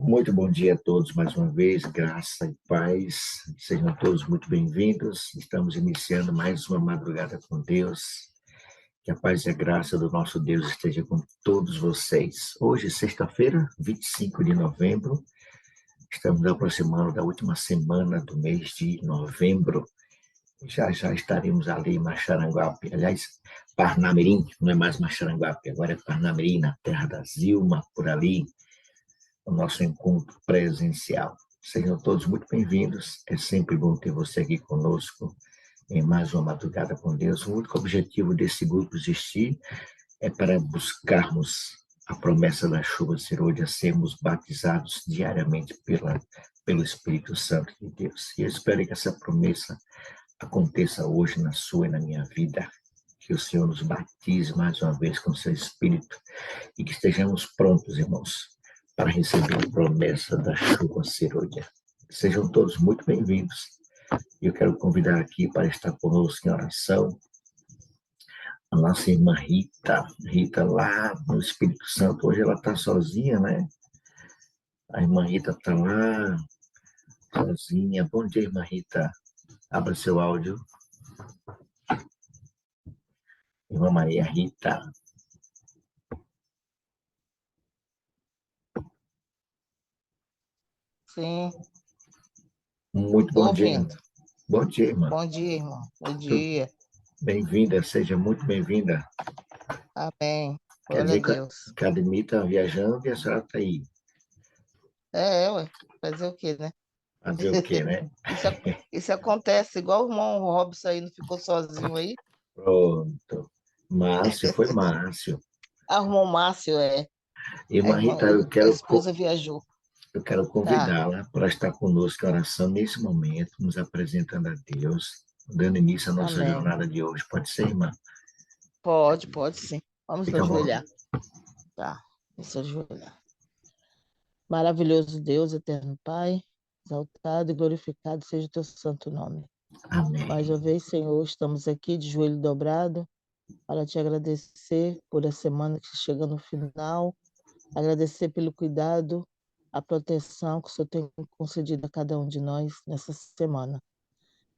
Muito bom dia a todos mais uma vez, graça e paz, sejam todos muito bem-vindos. Estamos iniciando mais uma madrugada com Deus. Que a paz e a graça do nosso Deus esteja com todos vocês. Hoje, sexta-feira, 25 de novembro, estamos aproximando da última semana do mês de novembro. Já estaremos ali em Maxaranguape, aliás, Parnamirim, não é mais Maxaranguape, agora é Parnamirim, na terra da Zilma, por ali, o nosso encontro presencial. Sejam todos muito bem-vindos, é sempre bom ter você aqui conosco em mais uma madrugada com Deus. O único objetivo desse grupo existir é para buscarmos a promessa da chuva de serôdia, sermos batizados diariamente pelo Espírito Santo de Deus. E eu espero que essa promessa aconteça hoje na sua e na minha vida, que o Senhor nos batize mais uma vez com o seu Espírito e que estejamos prontos, irmãos, para receber a promessa da chuva serôdia. Sejam todos muito bem-vindos. Eu quero convidar aqui para estar conosco em oração a nossa irmã Rita. Rita lá no Espírito Santo, hoje ela está sozinha, né? A irmã Rita está lá, sozinha. Bom dia, irmã Rita. Abra seu áudio. Irmã Maria Rita. Sim. Muito bom dia. Ouvindo. Bom dia, irmã. Bom dia, irmão. Bom dia. Bem-vinda, seja muito bem-vinda. Amém. Quer Glória dizer a Deus. que a Ademir está viajando e a senhora está aí. Ué. Fazer o quê, né? Fazer o quê, né? Isso acontece, igual o irmão Robson aí, não ficou sozinho aí? Pronto. Márcio, foi Márcio. Irmão Márcio, Irmã Rita, a esposa viajou. Eu quero convidá-la para estar conosco em oração nesse momento, nos apresentando a Deus, dando início à nossa jornada de hoje. Pode ser, irmã? Pode sim. Vamos Fica nos ajoelhar. Tá, vamos ajoelhar. Maravilhoso Deus, eterno Pai, exaltado e glorificado seja o teu santo nome. Amém. Mais uma vez, Senhor, estamos aqui de joelho dobrado para te agradecer por a semana que chega no final, agradecer pelo cuidado, a proteção que o Senhor tem concedido a cada um de nós nessa semana.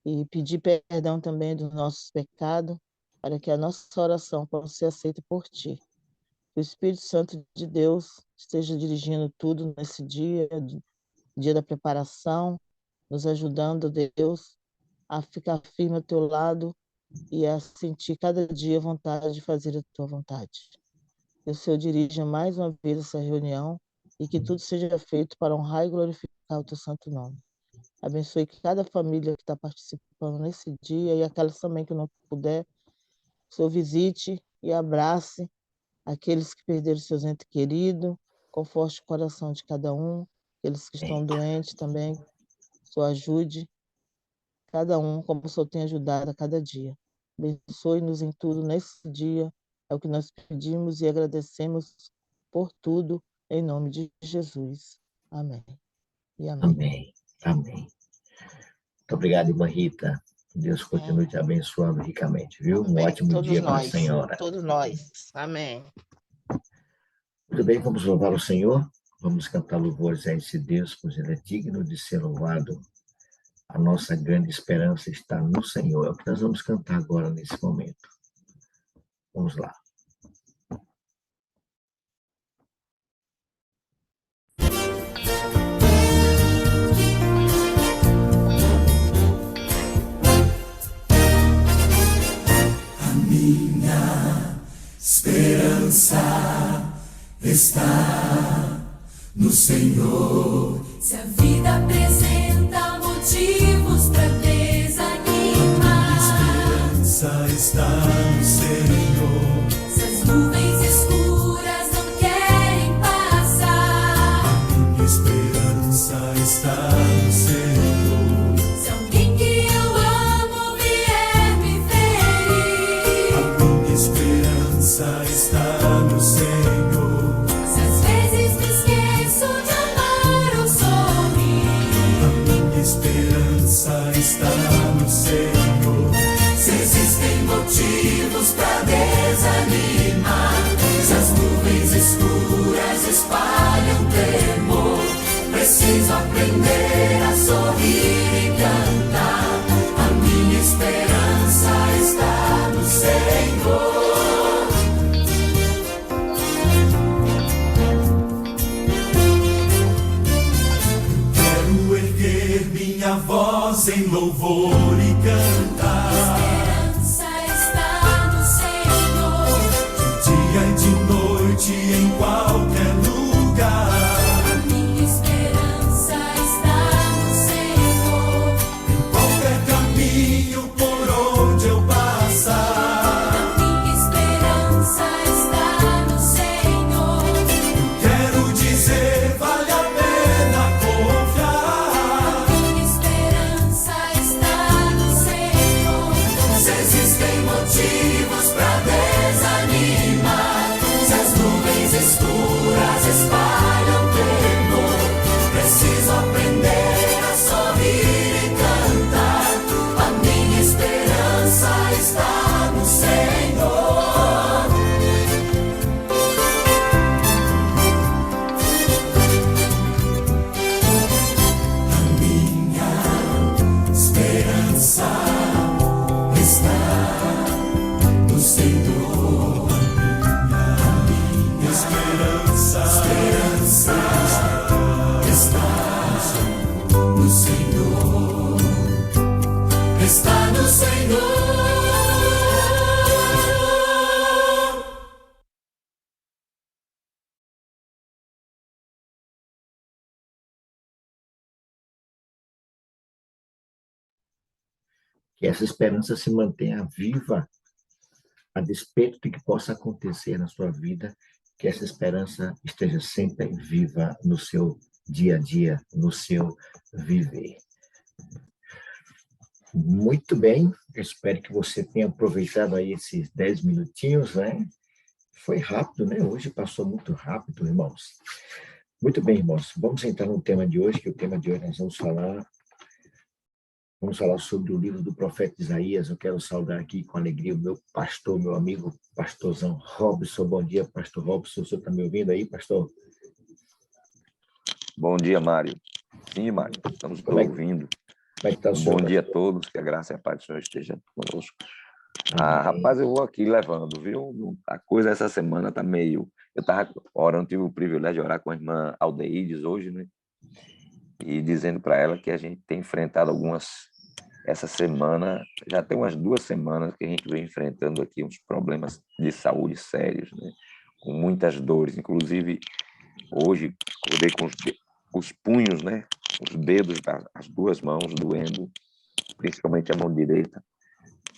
E pedir perdão também dos nossos pecados, para que a nossa oração possa ser aceita por Ti. Que o Espírito Santo de Deus esteja dirigindo tudo nesse dia da preparação, nos ajudando, Deus, a ficar firme ao Teu lado e a sentir cada dia vontade de fazer a Tua vontade. Que o Senhor dirija mais uma vez essa reunião e que tudo seja feito para honrar e glorificar o Teu santo nome. Abençoe cada família que está participando nesse dia e aquelas também que não puder. O Senhor visite e abrace aqueles que perderam seus entes queridos, conforte o coração de cada um, aqueles que estão doentes também, o Senhor ajude cada um como o Senhor tem ajudado a cada dia. Abençoe-nos em tudo nesse dia, é o que nós pedimos e agradecemos por tudo, em nome de Jesus. Amém. E amém. Amém. Muito obrigado, irmã Rita. Deus continue te abençoando ricamente, viu? Um ótimo dia para a senhora. Todos nós. Amém. Muito bem, vamos louvar o Senhor. Vamos cantar louvores a esse Deus, pois Ele é digno de ser louvado. A nossa grande esperança está no Senhor. É o que nós vamos cantar agora, nesse momento. Vamos lá. Minha esperança está no Senhor. Se a vida apresenta motivos para desanimar, A esperança está no Senhor. se as nuvens escuras não querem passar, Minha esperança está no Senhor. se alguém que eu amo vier me ferir, Minha esperança está no Senhor. se às vezes me esqueço de amar ou sorrir, Minha esperança está no Senhor. se existem motivos para desanimar, se as nuvens escuras espalham temor, Preciso aprender a sorrir e cantar. A minha esperança está no Senhor. Quero erguer minha voz em louvor e cantar. Esperança está no Senhor. De dia e de noite, em qualquer lugar. A minha esperança está no Senhor. Em qualquer caminho por onde eu passar. A minha esperança está no Senhor. Quero dizer, vale a pena confiar. A minha esperança está no Senhor. Se existem motivos pra desanimar, se as nuvens escuras espalham temor, preciso aprender a sorrir e cantar. A minha esperança está no Senhor. Esperança está no Senhor. A minha esperança está no Senhor. Está no Senhor. Que essa esperança se mantenha viva, a despeito do que possa acontecer na sua vida, que essa esperança esteja sempre viva no seu dia a dia, no seu viver. Muito bem, eu espero que você tenha aproveitado aí esses 10 minutinhos, né? Foi rápido, né? Hoje passou muito rápido, irmãos. Muito bem, irmãos, vamos entrar no tema de hoje, que o tema de hoje nós vamos falar sobre o livro do profeta Isaías. Eu quero saudar aqui com alegria o meu pastor, meu amigo, pastorzão Robson. Bom dia, pastor Robson. O senhor está me ouvindo aí, pastor? Bom dia, Mário. Sim, Mário, estamos Como é que- ouvindo. Como é que está o senhor? Bom dia a todos, que a graça e a paz do Senhor esteja conosco. Amém. Rapaz, eu vou aqui levando, viu? A coisa essa semana tá meio... Eu estava orando, tive o privilégio de orar com a irmã Aldeides hoje, né? E dizendo para ela que a gente tem enfrentado essa semana, já tem umas 2 semanas que a gente vem enfrentando aqui uns problemas de saúde sérios, né? Com muitas dores. Inclusive, hoje, acordei com os punhos, né? Os dedos das 2 mãos doendo, principalmente a mão direita.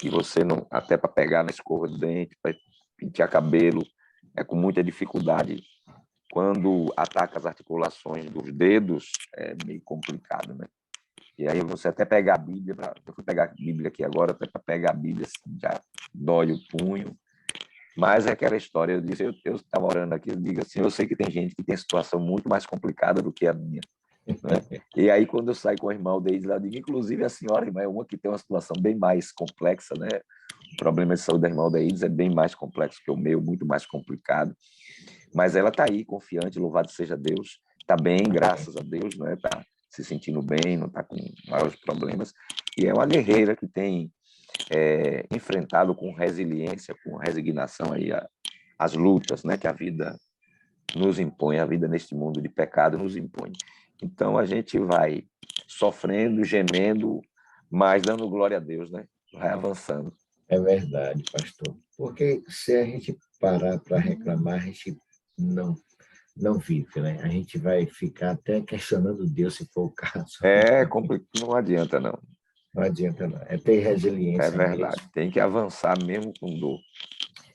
E você não, até para pegar na escova de dente, para pentear cabelo, é com muita dificuldade. Quando ataca as articulações dos dedos, é meio complicado, né? E aí você até pegar a Bíblia, eu fui pegar a Bíblia aqui agora, até para pegar a Bíblia, assim, já dói o punho. Mas é aquela história, eu estava orando aqui, eu digo assim, eu sei que tem gente que tem situação muito mais complicada do que a minha, né? E aí quando eu saio com a irmã Aldeide, eu digo, inclusive a senhora, irmã, é uma que tem uma situação bem mais complexa, né? O problema de saúde da irmã Aldeide é bem mais complexo que o meu, muito mais complicado. Mas ela está aí, confiante, louvado seja Deus, está bem, graças a Deus, né? Está se sentindo bem, não está com maiores problemas, e é uma guerreira que tem enfrentado com resiliência, com resignação aí as lutas, né, que a vida nos impõe, a vida neste mundo de pecado nos impõe. Então a gente vai sofrendo, gemendo, mas dando glória a Deus, né? Vai avançando. É verdade, pastor. Porque se a gente parar para reclamar, a gente não vive, né? A gente vai ficar até questionando Deus, se for o caso. Não adianta, não. Não adianta, não. É ter resiliência. É verdade. mesmo. Tem que avançar mesmo com dor.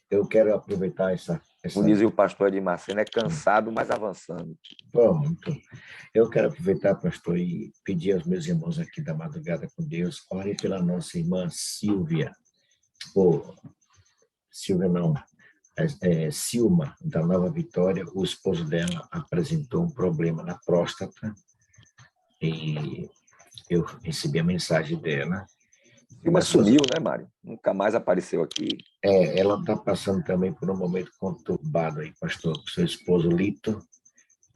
Eu quero aproveitar essa... Como dizia o pastor Edmar Sena, é cansado, mas avançando. Pronto. Eu quero aproveitar, pastor, e pedir aos meus irmãos aqui da Madrugada com Deus, orem pela nossa irmã Silvia. Silvia não, Silma, da Nova Vitória. O esposo dela apresentou um problema na próstata e eu recebi a mensagem dela. Silma sumiu, né, Mário? Nunca mais apareceu aqui. Ela está passando também por um momento conturbado aí, pastor, com seu esposo Lito,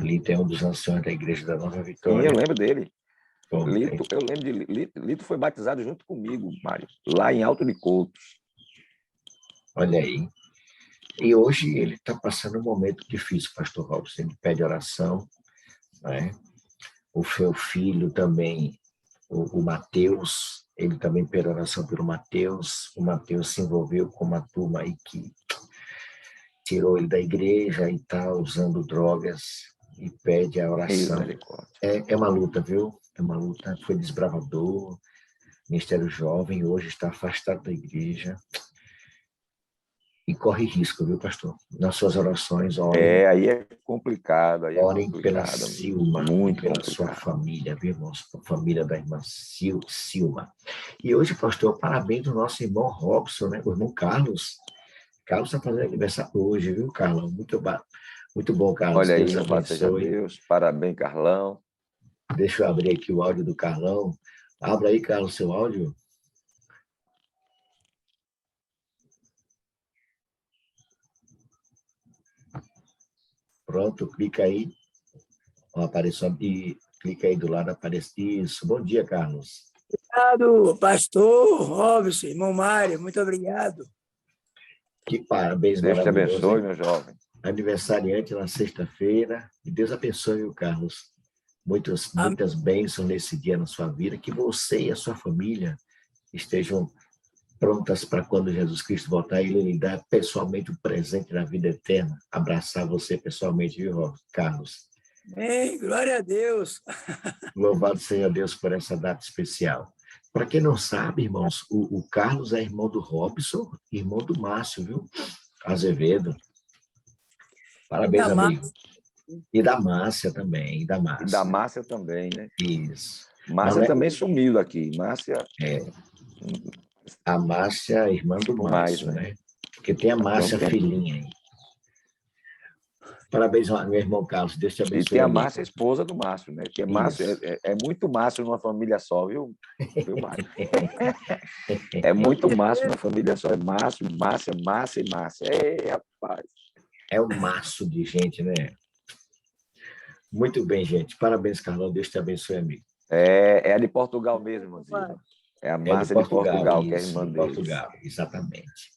Lito é um dos anciões da Igreja da Nova Sim, Vitória. eu lembro dele. Bom, Lito, eu lembro de Lito. Lito foi batizado junto comigo, Mário, lá em Alto de Coutos. olha aí. E hoje ele está passando um momento difícil, pastor Robson. Ele pede oração, né? O seu filho também, o Mateus, ele também pede oração pelo Mateus. O Mateus se envolveu com uma turma aí que tirou ele da igreja e está usando drogas e pede a oração. Misericórdia. É uma luta, viu? É uma luta. Foi desbravador, ministério jovem, hoje está afastado da igreja. E corre risco, viu, pastor? Nas suas orações, orem, Aí é complicado, aí é orem pela complicado. Silma, Muito pela sua complicado. família, viu, irmãos? A família da irmã Silma. E hoje, pastor, parabéns do nosso irmão Robson, né? O irmão Carlos. Carlos está fazendo aniversário hoje, viu, Carlão? Muito bom, Carlos. Olha aí, Deus louvado seja abençoe. Deus. Parabéns, Carlão. Deixa eu abrir aqui o áudio do Carlão. Abra aí, Carlos, seu áudio. Pronto, clica aí. Apareceu e clica aí do lado, aparece isso. Bom dia, Carlos. Obrigado, pastor Robson, irmão Mário, muito obrigado. Que parabéns Deus te maravilhoso, abençoe, hein? meu jovem. Aniversariante na sexta-feira. E Deus abençoe o Carlos. Muitas bênçãos nesse dia na sua vida. Que você e a sua família estejam prontas para quando Jesus Cristo voltar e Ele lhe dar pessoalmente o presente da vida eterna. Abraçar você pessoalmente, viu, Carlos? Amém, glória a Deus. Louvado seja Deus por essa data especial. Para quem não sabe, irmãos, o Carlos é irmão do Robson, irmão do Márcio, viu? Azevedo. Parabéns, Da amigo. E da Márcia também, e da Márcia. E da Márcia também, né? Isso. Márcia também sumiu daqui. Márcia. A Márcia, irmã do Márcio, né? Porque tem a Márcia, filhinha aí. Parabéns, meu irmão Carlos. Deus te abençoe. E tem a amigo. Márcia, esposa do Márcio, né? Que Márcio é muito Márcio numa família só, viu, Márcio? É muito Márcio numa família só. É Márcio, Márcia, Márcia e Márcia. Rapaz. É um maço de gente, né? Muito bem, gente. Parabéns, Carlão. Deus te abençoe, amigo. É a de Portugal mesmo, irmãozinho. É a Márcia de Portugal, que é a irmã de deles. Portugal, exatamente.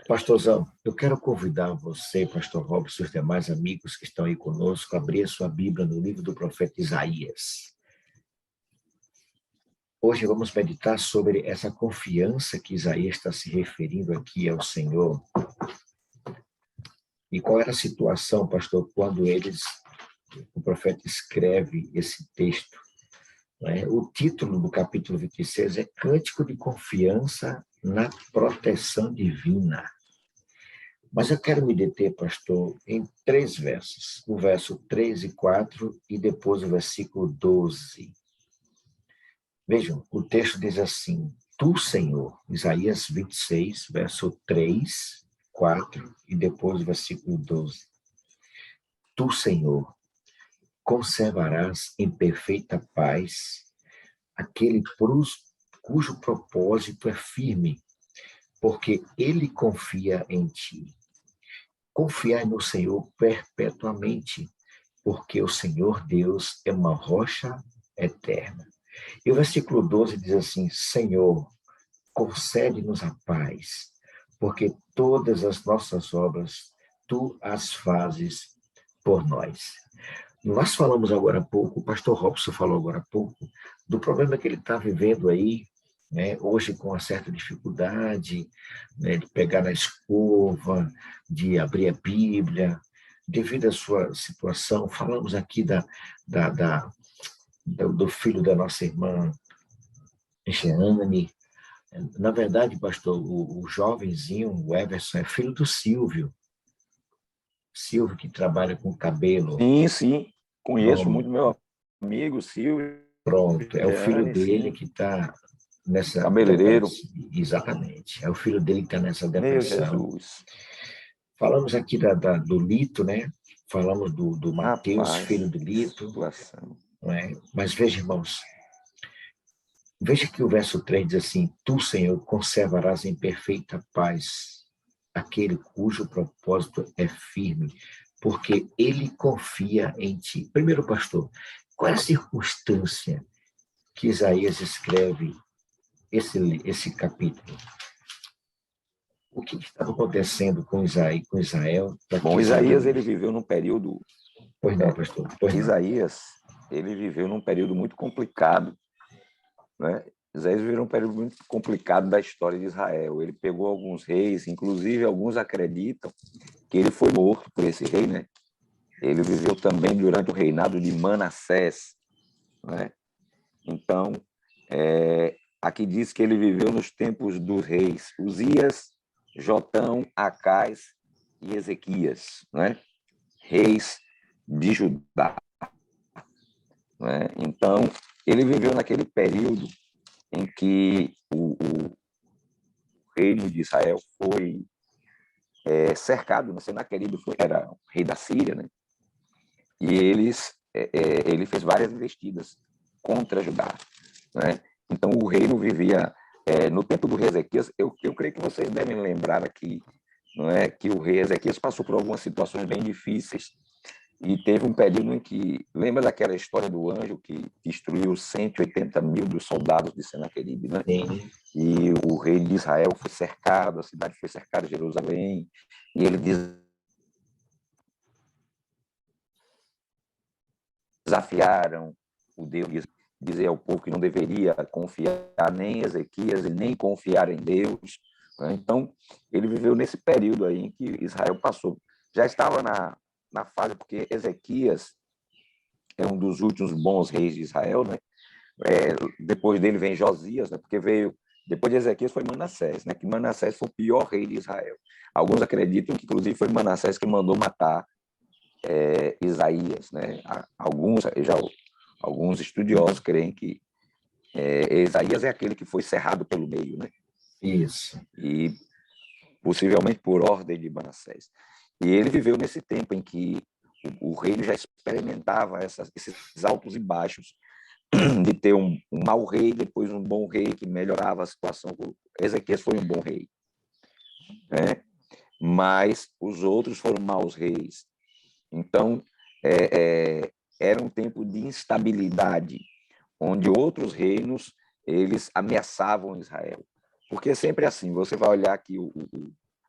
Pastorzão, eu quero convidar você, pastor Robson, e os demais amigos que estão aí conosco, a abrir a sua Bíblia no livro do profeta Isaías. Hoje vamos meditar sobre essa confiança que Isaías está se referindo aqui ao Senhor. E qual era a situação, pastor, quando o profeta escreve esse texto? O título do capítulo 26 é Cântico de Confiança na Proteção Divina. Mas eu quero me deter, pastor, em 3 versos. O verso 3 e 4 e depois o versículo 12. Vejam, o texto diz assim: Tu, Senhor, Isaías 26, verso 3, 4 e depois o versículo 12. Tu, Senhor, conservarás em perfeita paz aquele cujo propósito é firme, porque ele confia em ti. Confiai no Senhor perpetuamente, porque o Senhor Deus é uma rocha eterna. E o versículo 12 diz assim: Senhor, concede-nos a paz, porque todas as nossas obras tu as fazes por nós. Nós falamos agora há pouco, o pastor Robson falou agora há pouco, do problema que ele está vivendo aí, né, hoje com uma certa dificuldade, né, de pegar na escova, de abrir a Bíblia, devido à sua situação. Falamos aqui do filho da nossa irmã Jeane. Na verdade, pastor, o jovenzinho, o Everson, é filho do Silvio. Silvio, que trabalha com cabelo. Sim. Conheço muito meu amigo, Silvio. Pronto, é o filho dele que está nessa... Cabeleireiro. Exatamente. É o filho dele que está nessa depressão. Meu Jesus. Falamos aqui do Lito, né? Falamos do Mateus, filho do Lito. Situação. Não é? Mas veja, irmãos, veja que o verso 3 diz assim: Tu, Senhor, conservarás em perfeita paz aquele cujo propósito é firme, porque ele confia em ti. Primeiro, pastor, qual é a circunstância que Isaías escreve esse capítulo? O que estava acontecendo com Israel? Bom, Isaías, ele viveu num período... Pois não, pastor, pois não. Isaías, ele viveu num período muito complicado, né? Isaías viveu um período muito complicado da história de Israel. Ele pegou alguns reis, inclusive alguns acreditam que ele foi morto por esse rei, né? Ele viveu também durante o reinado de Manassés, né? Então, aqui diz que ele viveu nos tempos dos reis Uzias, Jotão, Acais e Ezequias, né? Reis de Judá, né? Então, ele viveu naquele período em que o reino de Israel foi cercado, né? Senaqueribe era o rei da Síria, né? E ele fez várias investidas contra Judá, né? Então, o reino vivia, no tempo do rei Ezequias, eu creio que vocês devem lembrar aqui, não é, que o rei Ezequias passou por algumas situações bem difíceis, e teve um período em que, lembra daquela história do anjo que destruiu 180 mil dos soldados de Senaqueribe, né? Sim. E o rei de Israel foi cercado, a cidade foi cercada, Jerusalém, e ele desafiaram o Deus, dizer ao povo que não deveria confiar nem em Ezequias e nem confiar em Deus, né? Então, ele viveu nesse período aí em que Israel passou. Já estava na fase, porque Ezequias é um dos últimos bons reis de Israel, né? Depois dele vem Josias, né? Porque depois de Ezequias foi Manassés, né? Que Manassés foi o pior rei de Israel. Alguns acreditam que, inclusive, foi Manassés que mandou matar Isaías, né? Alguns estudiosos creem que Isaías é aquele que foi cerrado pelo meio, né? Isso. E possivelmente por ordem de Manassés. E ele viveu nesse tempo em que o reino já experimentava esses altos e baixos, de ter um mau rei, depois um bom rei que melhorava a situação. Ezequias foi um bom rei, né? Mas os outros foram maus reis. Então, era um tempo de instabilidade, onde outros reinos eles ameaçavam Israel. Porque é sempre assim, você vai olhar que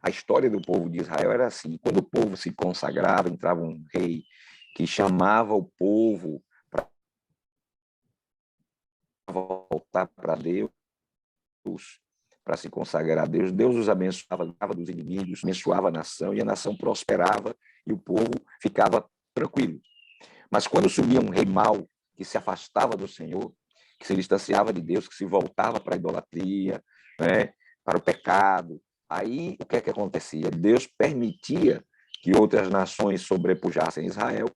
a história do povo de Israel era assim, quando o povo se consagrava, entrava um rei que chamava o povo para voltar para Deus, para se consagrar a Deus, Deus os abençoava, livrava dos inimigos, abençoava a nação, e a nação prosperava, e o povo ficava tranquilo. Mas quando subia um rei mau, que se afastava do Senhor, que se distanciava de Deus, que se voltava para a idolatria, né, para o pecado, aí o que é que acontecia? Deus permitia que outras nações sobrepujassem Israel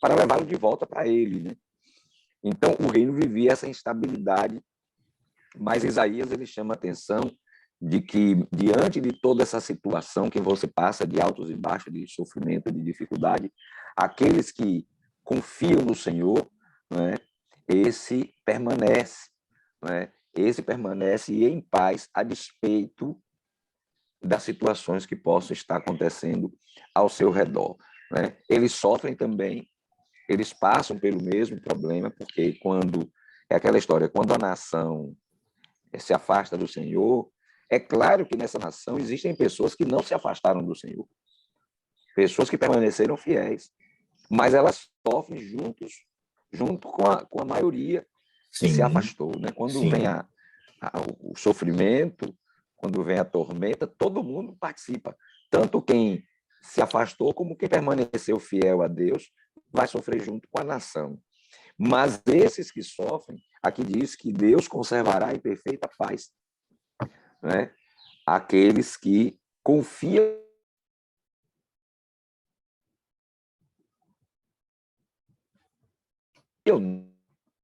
para levá-lo de volta para ele, né? Então, o reino vivia essa instabilidade, mas Isaías ele chama a atenção de que, diante de toda essa situação que você passa de altos e baixos, de sofrimento, de dificuldade, aqueles que confiam no Senhor, né, esse permanece, né? Esse permanece em paz a despeito das situações que possam estar acontecendo ao seu redor, né? Eles sofrem também, eles passam pelo mesmo problema, porque quando é aquela história, quando a nação se afasta do Senhor, é claro que nessa nação existem pessoas que não se afastaram do Senhor, pessoas que permaneceram fiéis, mas elas sofrem junto com a maioria que se Sim, afastou, né? Quando sim. vem o sofrimento, quando vem a tormenta, todo mundo participa. Tanto quem se afastou como quem permaneceu fiel a Deus vai sofrer junto com a nação. Mas esses que sofrem, aqui diz que Deus conservará em perfeita paz, né? Aqueles que confiam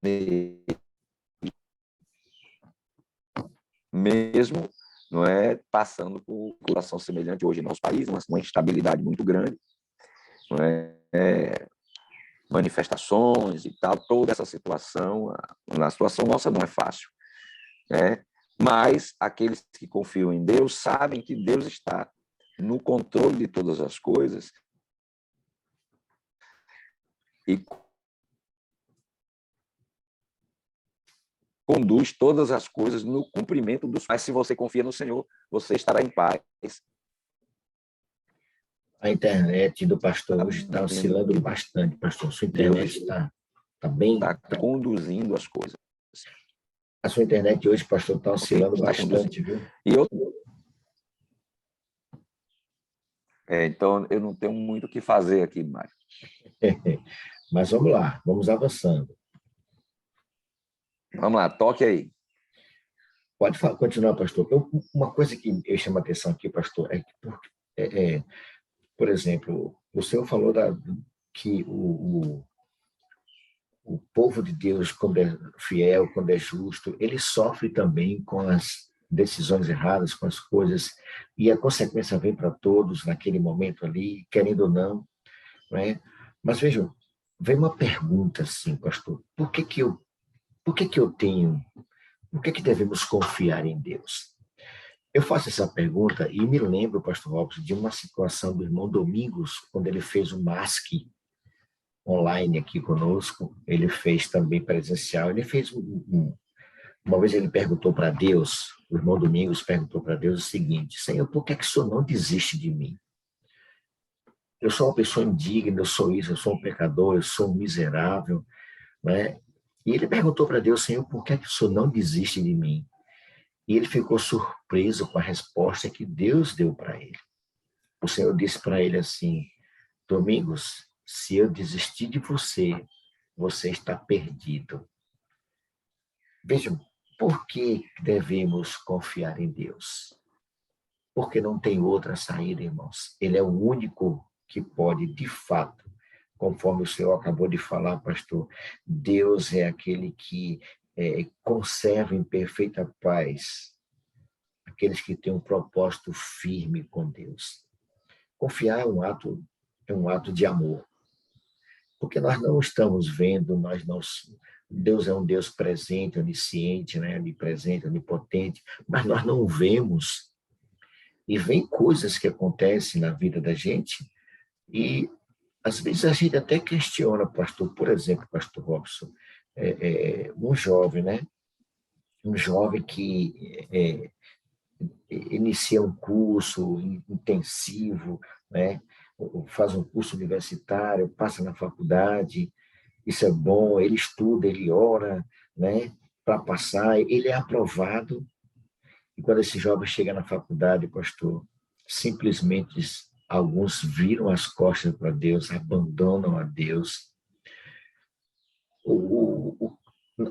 nele, mesmo, não é, passando por uma situação semelhante hoje no nosso país, uma instabilidade muito grande, não é, manifestações e tal, toda essa situação, a situação nossa não é fácil, né? Mas aqueles que confiam em Deus sabem que Deus está no controle de todas as coisas e conduz todas as coisas no cumprimento dos pais. Se você confia no Senhor, você estará em paz. A internet do pastor hoje está oscilando bastante, pastor. Sua internet está bem. Está conduzindo as coisas. A sua internet hoje, pastor, está oscilando Está bastante, viu? E então, eu não tenho muito o que fazer aqui, Mário. Mas vamos lá, vamos avançando. Vamos lá, toque aí. Pode continuar, pastor. Uma coisa que eu chamo a atenção aqui, pastor, é que, por exemplo, o senhor falou que o povo de Deus, quando é fiel, quando é justo, ele sofre também com as decisões erradas, com as coisas, e a consequência vem para todos naquele momento ali, querendo ou não, né? Mas vejam, vem uma pergunta assim, pastor, por que devemos confiar em Deus? Eu faço essa pergunta e me lembro, pastor Robson, de uma situação do irmão Domingos, quando ele fez o MASC online aqui conosco, ele fez também presencial, ele fez uma vez ele perguntou para Deus, o irmão Domingos perguntou para Deus o seguinte: Senhor, por que o Senhor não desiste de mim? Eu sou uma pessoa indigna, eu sou isso, eu sou um pecador, eu sou um miserável, né? E ele perguntou para Deus: Senhor, por que o Senhor não desiste de mim? E ele ficou surpreso com a resposta que Deus deu para ele. O Senhor disse para ele assim: Domingos, se eu desistir de você, você está perdido. Vejam, por que devemos confiar em Deus? Porque não tem outra saída, irmãos. Ele é o único que pode, de fato, conforme o Senhor acabou de falar, pastor, Deus é aquele que conserva em perfeita paz aqueles que têm um propósito firme com Deus. Confiar é um ato de amor, porque nós não estamos vendo, Deus é um Deus presente, onisciente, né? Onipresente, onipotente, mas nós não vemos. E vem coisas que acontecem na vida da gente e, às vezes, a gente até questiona, pastor. Por exemplo, pastor Robson, um jovem, né? Um jovem que inicia um curso intensivo, né? Faz um curso universitário, passa na faculdade, isso é bom, ele estuda, ele ora, né? Para passar, ele é aprovado. E quando esse jovem chega na faculdade, pastor, simplesmente alguns viram as costas para Deus, abandonam a Deus.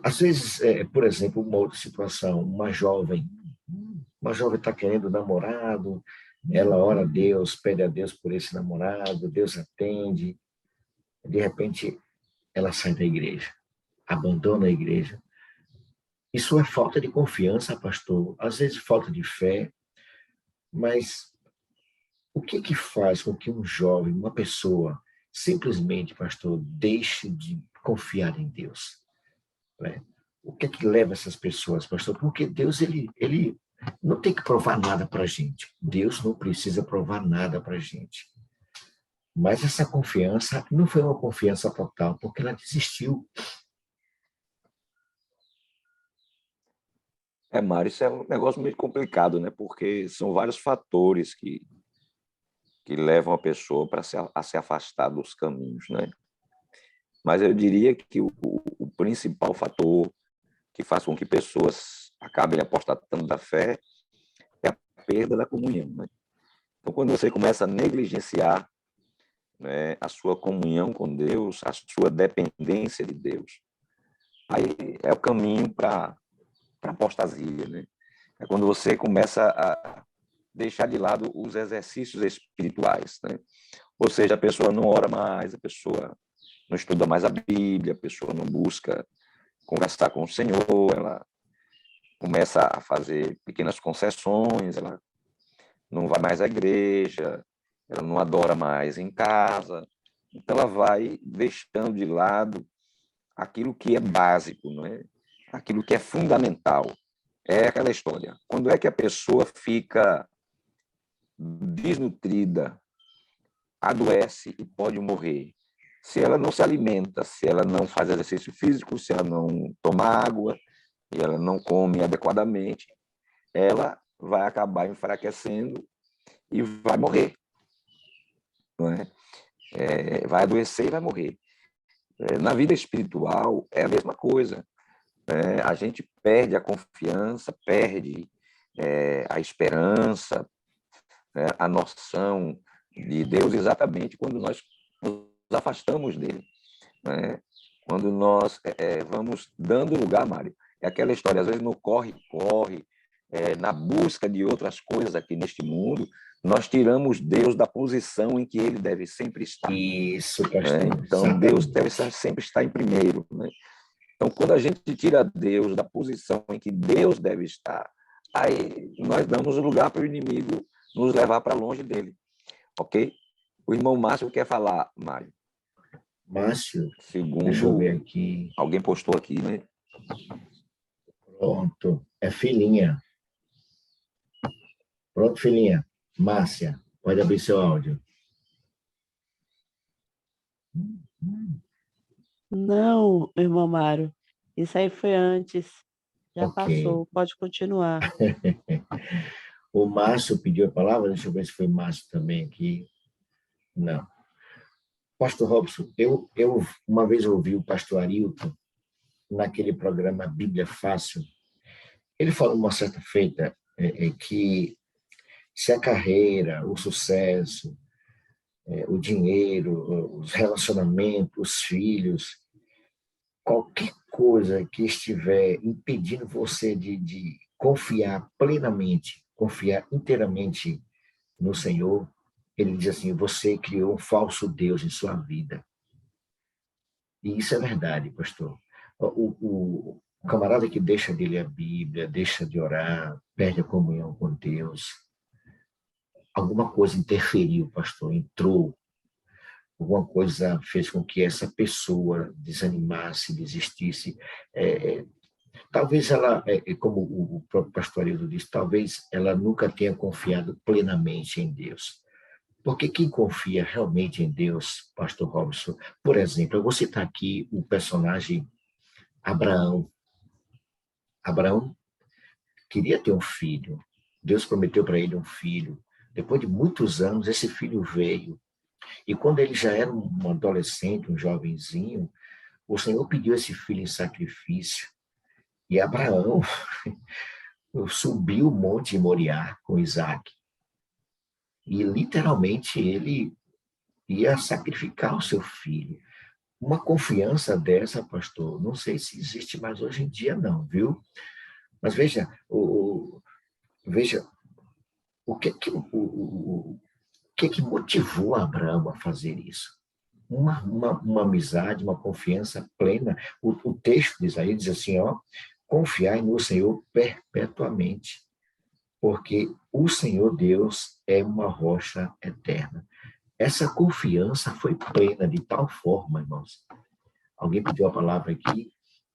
Às vezes, por exemplo, uma outra situação, uma jovem está querendo namorado, ela ora a Deus, pede a Deus por esse namorado, Deus atende, de repente ela sai da igreja, abandona a igreja. Isso é falta de confiança, pastor, às vezes falta de fé, mas o que faz com que um jovem, uma pessoa, simplesmente, pastor, deixe de confiar em Deus? Né? O que leva essas pessoas, pastor? Porque Deus, ele não tem que provar nada para a gente. Deus não precisa provar nada para a gente. Mas essa confiança não foi uma confiança total, porque ela desistiu. Mário, isso é um negócio meio complicado, né? Porque são vários fatores que levam a pessoa a se afastar dos caminhos, né? Mas eu diria que o principal fator que faz com que pessoas acabem apostatando da fé é a perda da comunhão, né? Então, quando você começa a negligenciar, né, a sua comunhão com Deus, a sua dependência de Deus, aí é o caminho para a apostasia, né? É quando você começa a deixar de lado os exercícios espirituais, né? Ou seja, a pessoa não ora mais, a pessoa não estuda mais a Bíblia, a pessoa não busca conversar com o Senhor, ela começa a fazer pequenas concessões, ela não vai mais à igreja, ela não adora mais em casa, então ela vai deixando de lado aquilo que é básico, não é? Aquilo que é fundamental. É aquela história. Quando é que a pessoa fica desnutrida, adoece e pode morrer? se ela não se alimenta, se ela não faz exercício físico, se ela não toma água e ela não come adequadamente, ela vai acabar enfraquecendo e vai morrer, não é? Vai adoecer e vai morrer. Na vida espiritual é a mesma coisa. A gente perde a confiança, perde a esperança, a noção de Deus exatamente quando nós nos afastamos dele, né? Quando nós vamos dando lugar, Mário. É aquela história, às vezes no corre-corre, na busca de outras coisas aqui neste mundo, nós tiramos Deus da posição em que ele deve sempre estar. Isso, pastor. Então, Deus deve sempre estar em primeiro, né? Então, quando a gente tira Deus da posição em que Deus deve estar, aí nós damos lugar para o inimigo nos levar para longe dele, ok? O irmão Márcio quer falar, Mário. Márcio, Segundo, deixa eu ver aqui. Alguém postou aqui, né? Pronto, é filhinha. Pronto, filhinha. Márcia, pode abrir seu áudio. Não, irmão Mário, isso aí foi antes. Já Ok. passou, pode continuar. O Márcio pediu a palavra, deixa eu ver se foi Márcio também aqui. Não. Pastor Robson, eu uma vez ouvi o pastor Arilton naquele programa Bíblia Fácil. Ele falou uma certa feita que se a carreira, o sucesso, o dinheiro, os relacionamentos, os filhos, qualquer coisa que estiver impedindo você de confiar plenamente, confiar inteiramente no Senhor, ele diz assim, você criou um falso Deus em sua vida. E isso é verdade, pastor. O camarada que deixa de ler a Bíblia, deixa de orar, perde a comunhão com Deus, alguma coisa interferiu, pastor, entrou, alguma coisa fez com que essa pessoa desanimasse, desistisse. Talvez ela, como o próprio pastor Arildo disse, talvez ela nunca tenha confiado plenamente em Deus. Porque quem confia realmente em Deus, pastor Robson, por exemplo, eu vou citar aqui o personagem Abraão. Abraão queria ter um filho. Deus prometeu para ele um filho. Depois de muitos anos, esse filho veio. E quando ele já era um adolescente, um jovenzinho, o Senhor pediu esse filho em sacrifício. E Abraão subiu o monte Moriá com Isaac. E literalmente ele ia sacrificar o seu filho. Uma confiança dessa, pastor, não sei se existe mais hoje em dia não, viu? Mas veja, o que motivou Abraão a fazer isso? Uma amizade, uma confiança plena. O texto diz aí, diz assim, confiai no Senhor perpetuamente, porque o Senhor Deus é uma rocha eterna. Essa confiança foi plena de tal forma, irmãos. Alguém pediu a palavra aqui,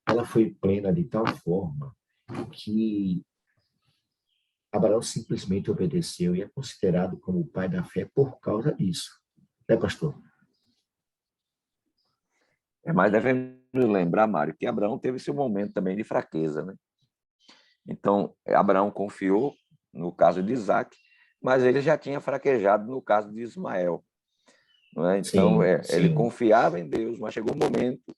ela foi plena de tal forma que Abraão simplesmente obedeceu e é considerado como o pai da fé por causa disso. Né, pastor? Mas devemos lembrar, Mário, que Abraão teve seu momento também de fraqueza, né? Então, Abraão confiou no caso de Isaac, mas ele já tinha fraquejado no caso de Ismael. Não é? Então, ele confiava em Deus, mas chegou um momento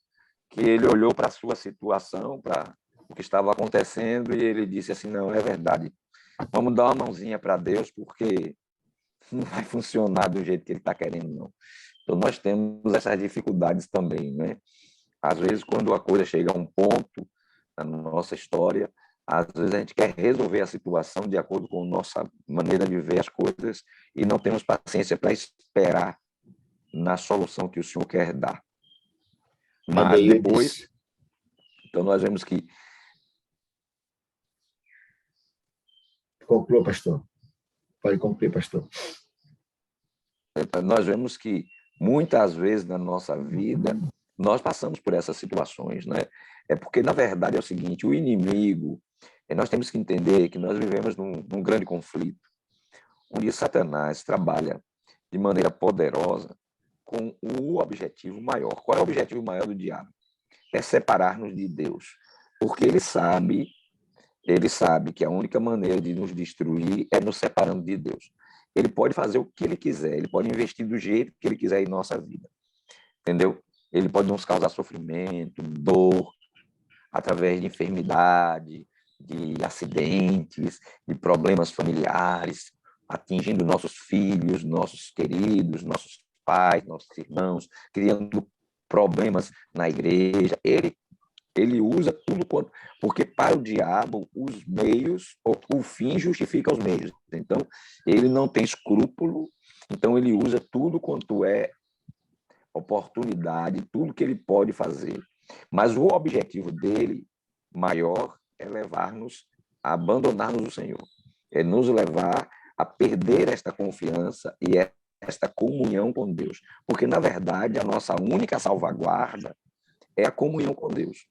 que ele olhou para a sua situação, para o que estava acontecendo, e ele disse assim, não, é verdade, vamos dar uma mãozinha para Deus, porque não vai funcionar do jeito que ele está querendo, não. Então, nós temos essas dificuldades também, né? Às vezes, quando a coisa chega a um ponto na nossa história, às vezes a gente quer resolver a situação de acordo com a nossa maneira de ver as coisas e não temos paciência para esperar na solução que o Senhor quer dar. Mas depois, então nós vemos que... Conclua, pastor. Pode concluir, pastor. Nós vemos que muitas vezes na nossa vida nós passamos por essas situações, né? É porque, na verdade, é o seguinte, o inimigo, nós temos que entender que nós vivemos num grande conflito, onde Satanás trabalha de maneira poderosa com o objetivo maior. Qual é o objetivo maior do diabo? É separar-nos de Deus. Porque ele sabe que a única maneira de nos destruir é nos separando de Deus. Ele pode fazer o que ele quiser, ele pode investir do jeito que ele quiser em nossa vida. Entendeu? Ele pode nos causar sofrimento, dor, através de enfermidade, de acidentes, de problemas familiares, atingindo nossos filhos, nossos queridos, nossos pais, nossos irmãos, criando problemas na igreja. Ele usa tudo quanto... Porque para o diabo, os meios, o fim justifica os meios. Então, ele não tem escrúpulo, então ele usa tudo quanto é oportunidade, tudo que ele pode fazer. Mas o objetivo dele maior é levar-nos a abandonarmos o Senhor, é nos levar a perder esta confiança e esta comunhão com Deus. Porque, na verdade, a nossa única salvaguarda é a comunhão com Deus.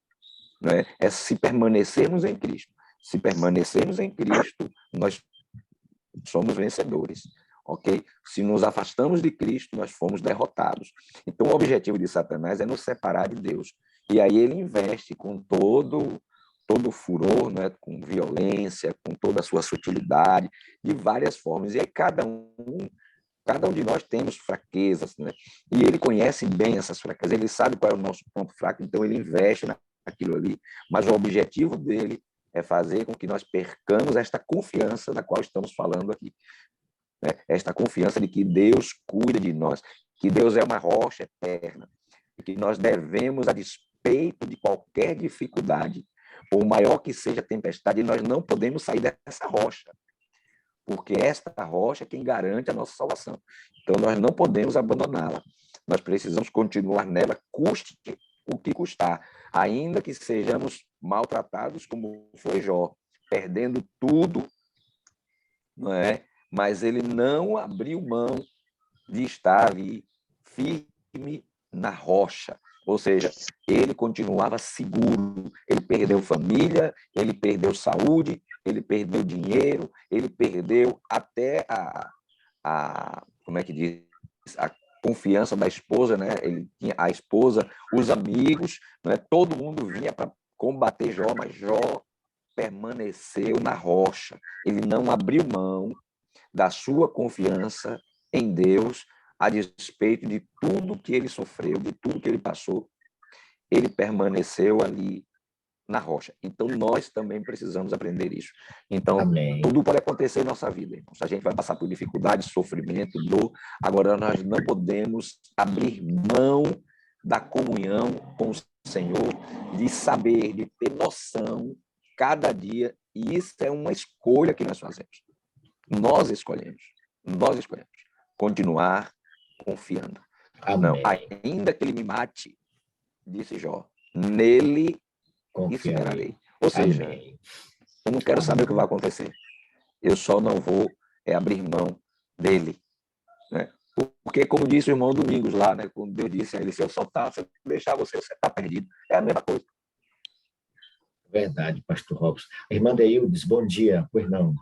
Né? É se permanecermos em Cristo. Se permanecermos em Cristo, nós somos vencedores. Ok? Se nos afastamos de Cristo, nós fomos derrotados. Então, o objetivo de Satanás é nos separar de Deus. E aí ele investe com todo furor, né? Com violência, com toda a sua sutilidade, de várias formas. E aí cada um de nós temos fraquezas, né? E ele conhece bem essas fraquezas, ele sabe qual é o nosso ponto fraco, então ele investe naquilo ali. Mas o objetivo dele é fazer com que nós percamos esta confiança da qual estamos falando aqui. Né? Esta confiança de que Deus cuida de nós, que Deus é uma rocha eterna, e que nós devemos, a despeito de qualquer dificuldade, por maior que seja a tempestade, nós não podemos sair dessa rocha, porque esta rocha é quem garante a nossa salvação. Então, nós não podemos abandoná-la. Nós precisamos continuar nela, custe o que custar, ainda que sejamos maltratados, como foi Jó, perdendo tudo, não é? Mas ele não abriu mão de estar ali firme na rocha. Ou seja, ele continuava seguro. Ele perdeu família, ele perdeu saúde, ele perdeu dinheiro, ele perdeu até como é que diz? A confiança da esposa, né? Ele tinha a esposa, os amigos, né? Todo mundo vinha para combater Jó, mas Jó permaneceu na rocha. Ele não abriu mão da sua confiança em Deus, a despeito de tudo que ele sofreu, de tudo que ele passou, ele permaneceu ali na rocha. Então, nós também precisamos aprender isso. Então, Amém. tudo pode acontecer em nossa vida. Irmãos. A gente vai passar por dificuldades, sofrimento, dor. Agora, nós não podemos abrir mão da comunhão com o Senhor, de saber, de ter noção cada dia. E isso é uma escolha que nós fazemos. Nós escolhemos continuar confiando. Amém. Não, ainda que ele me mate, disse Jó, nele esperarei. Ou seja, Amém. eu não quero saber o que vai acontecer. Eu só não vou abrir mão dele. Né? Porque, como disse o irmão Domingos lá, né, quando Deus disse a ele, se eu soltar, se eu deixar você está perdido. É a mesma coisa. Verdade, pastor Robson. A irmã Deildes, bom dia. Pois não.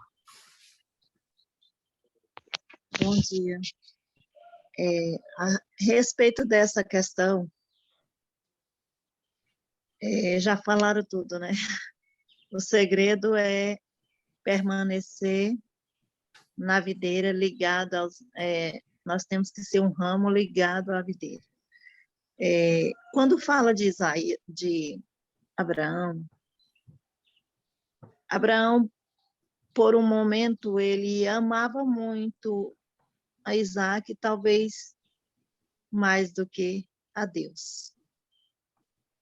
Bom dia. A respeito dessa questão, já falaram tudo, né? O segredo é permanecer na videira, ligado aos... nós temos que ser um ramo ligado à videira. Quando fala de Abraão, por um momento, ele amava muito a Isaac, talvez mais do que a Deus.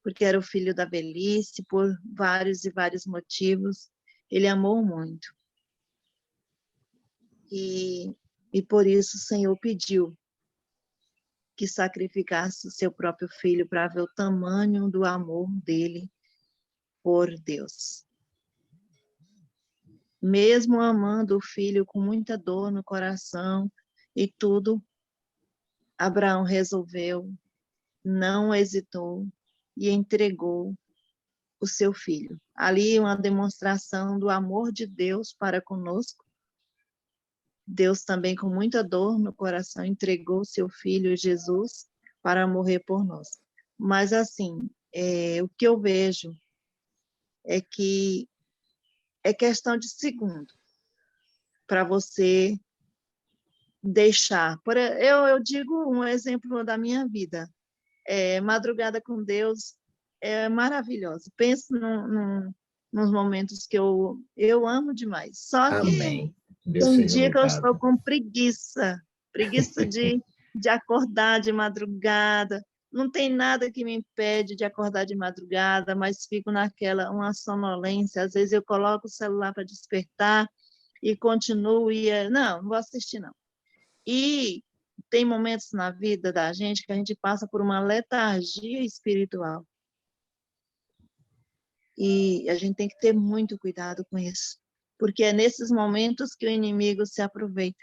Porque era o filho da velhice, por vários e vários motivos, ele amou muito. E por isso o Senhor pediu que sacrificasse o seu próprio filho para ver o tamanho do amor dele por Deus. Mesmo amando o filho com muita dor no coração e tudo, Abraão resolveu, não hesitou e entregou o seu filho. Ali uma demonstração do amor de Deus para conosco, Deus também, com muita dor no coração, entregou seu filho Jesus para morrer por nós. Mas, assim, o que eu vejo é que é questão de segundo para você deixar. Eu digo um exemplo da minha vida. Madrugada com Deus é maravilhosa. Penso nos momentos que eu amo demais. Só que Amém. Deus tem seja dia que eu estou louvado. com preguiça de acordar de madrugada. Não tem nada que me impede de acordar de madrugada, mas fico uma sonolência. Às vezes eu coloco o celular para despertar e continuo não vou assistir não. E tem momentos na vida da gente que a gente passa por uma letargia espiritual. E a gente tem que ter muito cuidado com isso, porque é nesses momentos que o inimigo se aproveita.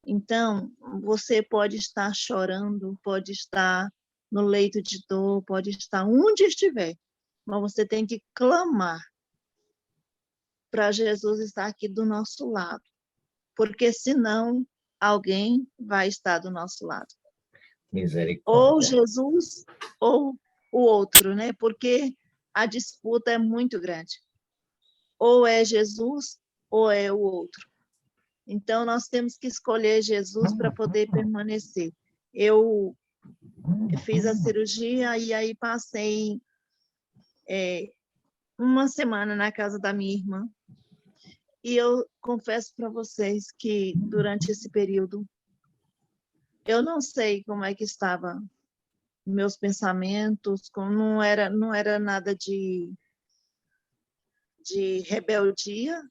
Então, você pode estar chorando, pode estar no leito de dor, pode estar onde estiver, mas você tem que clamar para Jesus estar aqui do nosso lado, porque senão alguém vai estar do nosso lado. Misericórdia. Ou Jesus ou o outro, né? Porque a disputa é muito grande. Ou é Jesus ou é o outro. Então, nós temos que escolher Jesus para poder permanecer. Eu fiz a cirurgia e aí passei uma semana na casa da minha irmã. E eu confesso para vocês que durante esse período, eu não sei como é que estava meus pensamentos, não era nada de rebeldia,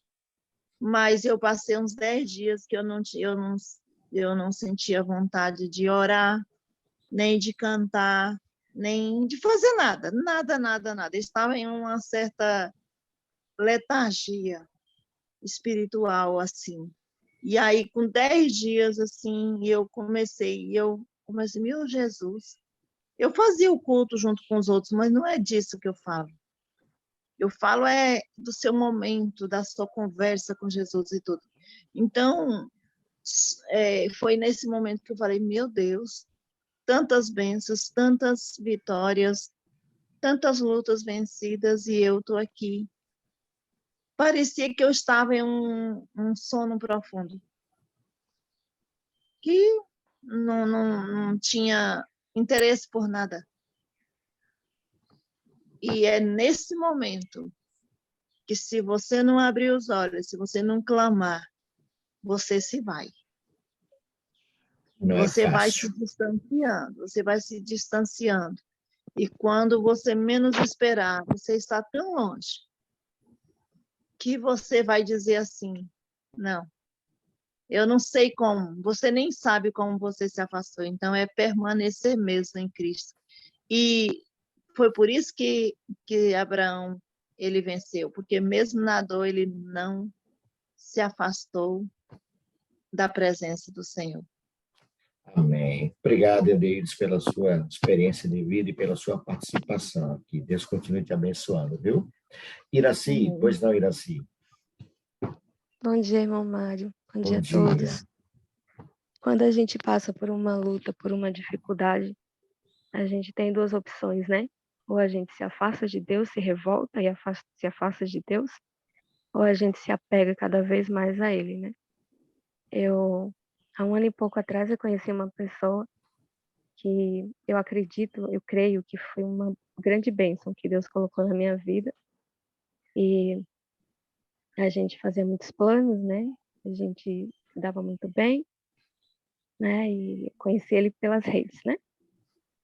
mas eu passei uns 10 dias que eu não sentia vontade de orar, nem de cantar, nem de fazer nada, nada. Eu estava em uma certa letargia espiritual, assim. E aí, com 10 dias, assim, eu comecei, meu Jesus, eu fazia o culto junto com os outros, mas não é disso que eu falo. Eu falo do seu momento, da sua conversa com Jesus e tudo. Então, foi nesse momento que eu falei, meu Deus, tantas bênçãos, tantas vitórias, tantas lutas vencidas e eu estou aqui. Parecia que eu estava em um sono profundo, que não tinha interesse por nada. E é nesse momento que, se você não abrir os olhos, se você não clamar, você se vai. Não é Você vai se fácil. distanciando, você vai se distanciando. E quando você menos esperar, você está tão longe que você vai dizer assim, não, eu não sei como, você nem sabe como você se afastou, então é permanecer mesmo em Cristo. E foi por isso que Abraão, ele venceu, porque mesmo na dor, ele não se afastou da presença do Senhor. Amém. Obrigado, Edeides, pela sua experiência de vida e pela sua participação aqui. Deus continue te abençoando, viu? Iraci, Amém. pois não, Iraci? Bom dia, irmão Mário. Bom Bom dia a dia. todos. Quando a gente passa por uma luta, por uma dificuldade, a gente tem duas opções, né? Ou a gente se afasta de Deus, se revolta e se afasta de Deus, ou a gente se apega cada vez mais a Ele, né? Há um ano e pouco atrás, eu conheci uma pessoa que eu creio que foi uma grande bênção que Deus colocou na minha vida. E a gente fazia muitos planos, né? A gente se dava muito bem, né? E conheci ele pelas redes, né?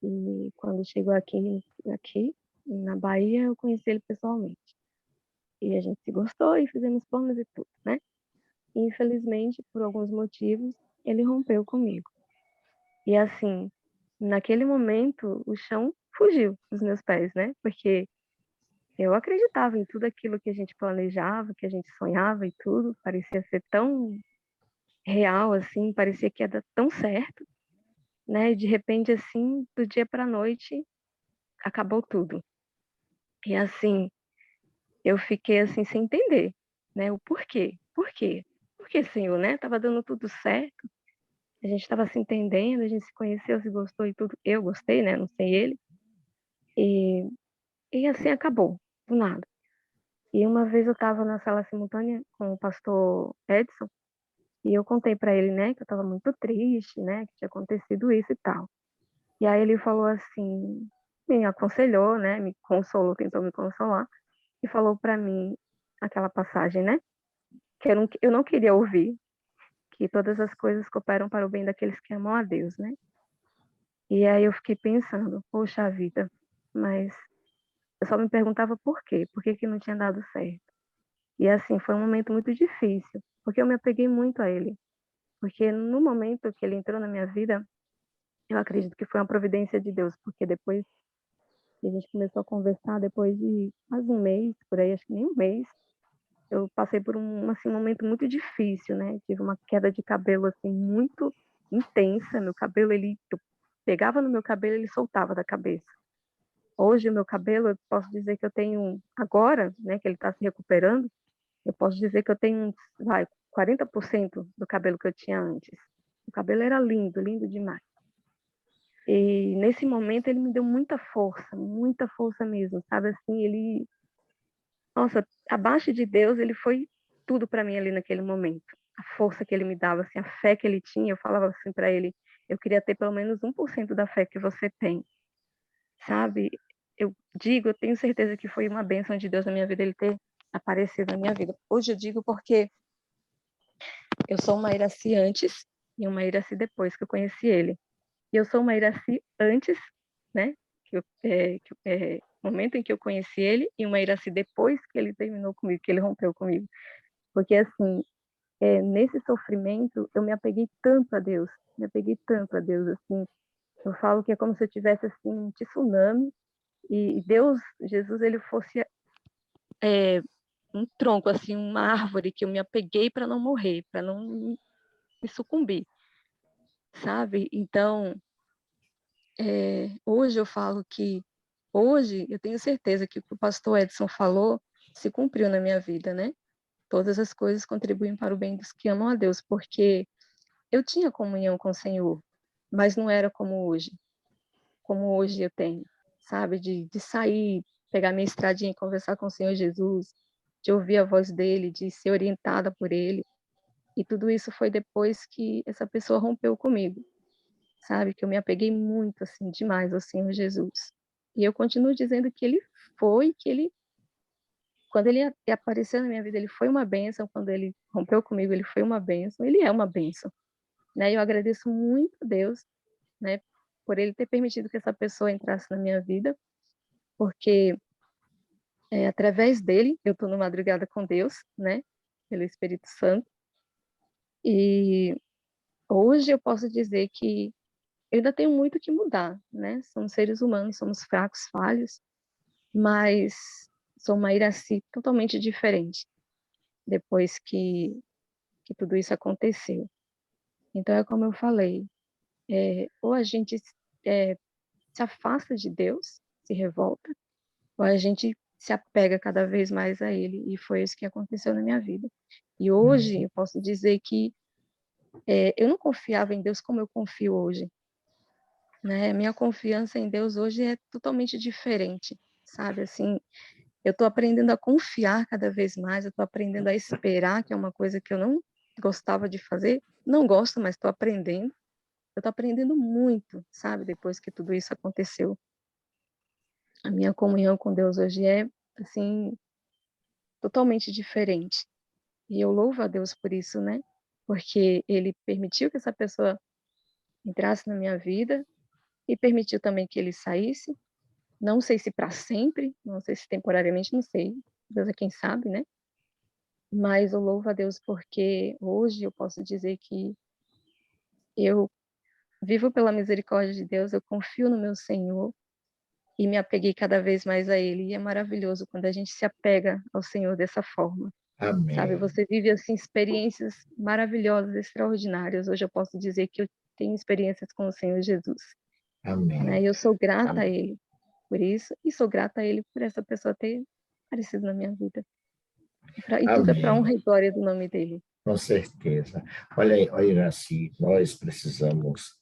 E quando chegou aqui na Bahia, eu conheci ele pessoalmente. E a gente se gostou e fizemos planos e tudo, né? E, infelizmente, por alguns motivos, ele rompeu comigo. E assim, naquele momento, o chão fugiu dos meus pés, né? Porque eu acreditava em tudo aquilo que a gente planejava, que a gente sonhava e tudo, parecia ser tão real, assim, parecia que ia dar tão certo, né? E de repente, assim, do dia para a noite, acabou tudo. E assim, eu fiquei assim sem entender, né? O porquê? Por que, Senhor, né? Tava dando tudo certo, a gente estava se entendendo, a gente se conheceu, se gostou e tudo. Eu gostei, né? Não sei ele. E, e assim acabou, do nada. E uma vez eu estava na sala simultânea com o pastor Edson, e eu contei para ele, né, que eu estava muito triste, né, que tinha acontecido isso e tal. E aí ele falou assim, me aconselhou, né, me consolou, tentou me consolar, e falou para mim aquela passagem, né, que eu não queria ouvir, que todas as coisas cooperam para o bem daqueles que amam a Deus, né? E aí eu fiquei pensando, poxa vida, mas eu só me perguntava por que que não tinha dado certo. E assim, foi um momento muito difícil, porque eu me apeguei muito a ele. Porque no momento que ele entrou na minha vida, eu acredito que foi uma providência de Deus, porque depois que a gente começou a conversar, depois de quase um mês, por aí, acho que nem um mês, eu passei por assim, um momento muito difícil, né? Tive uma queda de cabelo, assim, muito intensa. Meu cabelo, eu pegava no meu cabelo, ele soltava da cabeça. Hoje, o meu cabelo, eu posso dizer que eu tenho, agora, né, que ele está se recuperando, eu posso dizer que eu tenho, 40% do cabelo que eu tinha antes. O cabelo era lindo, lindo demais. E nesse momento ele me deu muita força mesmo, sabe assim, nossa, abaixo de Deus, ele foi tudo para mim ali naquele momento. A força que ele me dava, assim, a fé que ele tinha, eu falava assim para ele, eu queria ter pelo menos 1% da fé que você tem, sabe? Eu tenho certeza que foi uma bênção de Deus na minha vida ele ter aparecido na minha vida. Hoje eu digo porque eu sou uma Iraci antes e uma Iraci depois que eu conheci ele. E eu sou uma Iraci antes, né? Momento em que eu conheci ele, e uma Iraci depois que ele terminou comigo, que ele rompeu comigo. Porque, assim, nesse sofrimento, eu me apeguei tanto a Deus, assim. Eu falo que é como se eu tivesse, assim, um tsunami, e Deus, Jesus, ele fosse um tronco, assim, uma árvore que eu me apeguei para não morrer, para não me sucumbir, sabe? Então, hoje eu falo que, hoje eu tenho certeza que o que o pastor Edson falou se cumpriu na minha vida, né? Todas as coisas contribuem para o bem dos que amam a Deus, porque eu tinha comunhão com o Senhor, mas não era como hoje eu tenho, sabe? De sair, pegar minha estradinha e conversar com o Senhor Jesus, de ouvir a voz dele, de ser orientada por ele. E tudo isso foi depois que essa pessoa rompeu comigo, sabe? Que eu me apeguei muito, assim, demais ao Senhor Jesus. E eu continuo dizendo que ele quando ele apareceu na minha vida, ele foi uma bênção, quando ele rompeu comigo, ele foi uma bênção, ele é uma bênção, né? E eu agradeço muito a Deus, né, por ele ter permitido que essa pessoa entrasse na minha vida, porque através dele eu estou no Madrugada com Deus, né, pelo Espírito Santo, e hoje eu posso dizer que eu ainda tenho muito que mudar, né? Somos seres humanos, somos fracos, falhos, mas sou uma Iraci totalmente diferente depois que tudo isso aconteceu. Então é como eu falei, ou a gente se afasta de Deus, se revolta, ou a gente se apega cada vez mais a Ele, e foi isso que aconteceu na minha vida. E hoje eu posso dizer que eu não confiava em Deus como eu confio hoje, né? Minha confiança em Deus hoje é totalmente diferente, sabe? Assim, eu estou aprendendo a confiar cada vez mais, eu estou aprendendo a esperar, que é uma coisa que eu não gostava de fazer, não gosto, mas estou aprendendo. Eu estou aprendendo muito, sabe? Depois que tudo isso aconteceu. A minha comunhão com Deus hoje é, assim, totalmente diferente. E eu louvo a Deus por isso, né? Porque Ele permitiu que essa pessoa entrasse na minha vida e permitiu também que ele saísse. Não sei se para sempre, não sei se temporariamente, não sei. Deus é quem sabe, né? Mas eu louvo a Deus porque hoje eu posso dizer que eu vivo pela misericórdia de Deus, eu confio no meu Senhor e me apeguei cada vez mais a Ele. E é maravilhoso quando a gente se apega ao Senhor dessa forma, sabe? Amém. Você vive, assim, experiências maravilhosas, extraordinárias. Hoje eu posso dizer que eu tenho experiências com o Senhor Jesus, né? Amém. E eu sou grata a Amém. Ele por isso, e sou grata a Ele por essa pessoa ter aparecido na minha vida. E tudo é para Amém. honra e glória do nome dEle. Com certeza. Olha aí, olha, Iraci, nós precisamos,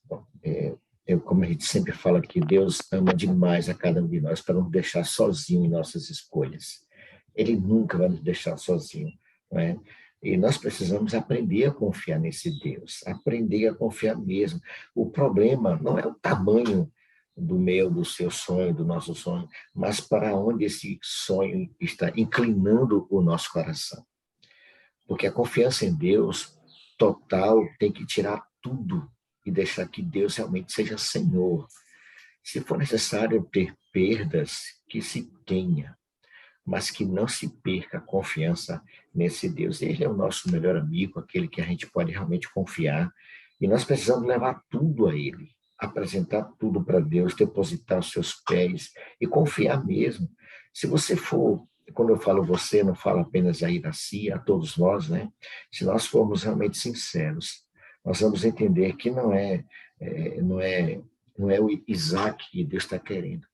como a gente sempre fala aqui, Deus ama demais a cada um de nós para não nos deixar sozinho em nossas escolhas. Ele nunca vai nos deixar sozinho, não é? E nós precisamos aprender a confiar nesse Deus, aprender a confiar mesmo. O problema não é o tamanho do meu, do seu sonho, do nosso sonho, mas para onde esse sonho está inclinando o nosso coração. Porque a confiança em Deus total tem que tirar tudo e deixar que Deus realmente seja Senhor. Se for necessário ter perdas, que se tenha, mas que não se perca a confiança nesse Deus. Ele é o nosso melhor amigo, aquele que a gente pode realmente confiar, e nós precisamos levar tudo a Ele, apresentar tudo para Deus, depositar os seus pés e confiar mesmo. Se você for, quando eu falo você, não falo apenas a Iraci, a todos nós, né? Se nós formos realmente sinceros, nós vamos entender que não é o Isaac que Deus está querendo.